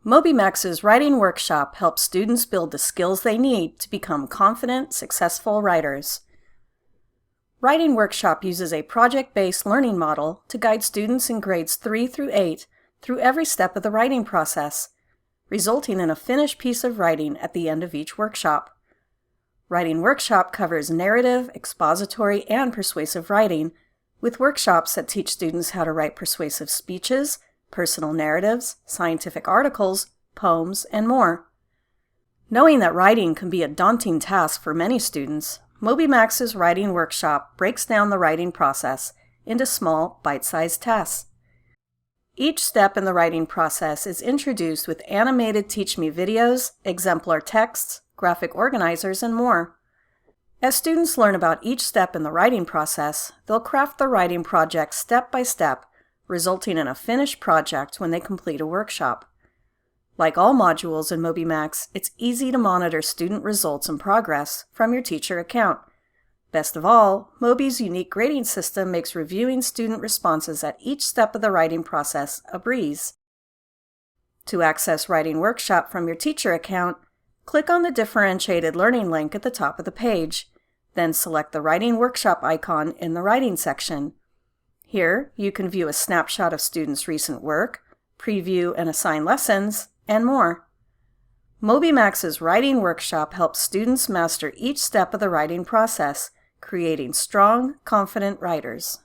MobyMax's writing workshop helps students build the skills they need to become confident, successful writers. Writing Workshop uses a project-based learning model to guide students in grades 3 through 8 through every step of the writing process, resulting in a finished piece of writing at the end of each workshop. Writing Workshop covers narrative, expository, and persuasive writing, with workshops that teach students how to write persuasive speeches, personal narratives, scientific articles, poems, and more. Knowing that writing can be a daunting task for many students, MobyMax's Writing Workshop breaks down the writing process into small, bite-sized tasks. Each step in the writing process is introduced with animated Teach Me videos, exemplar texts, graphic organizers, and more. As students learn about each step in the writing process, they'll craft the writing project step by step, resulting in a finished project when they complete a workshop. Like all modules in MobyMax, it's easy to monitor student results and progress from your teacher account. Best of all, Moby's unique grading system makes reviewing student responses at each step of the writing process a breeze. To access Writing Workshop from your teacher account, click on the differentiated learning link at the top of the page, then select the Writing Workshop icon in the Writing section. Here, you can view a snapshot of students' recent work, preview and assign lessons, and more. MobyMax's Writing Workshop helps students master each step of the writing process, creating strong, confident writers.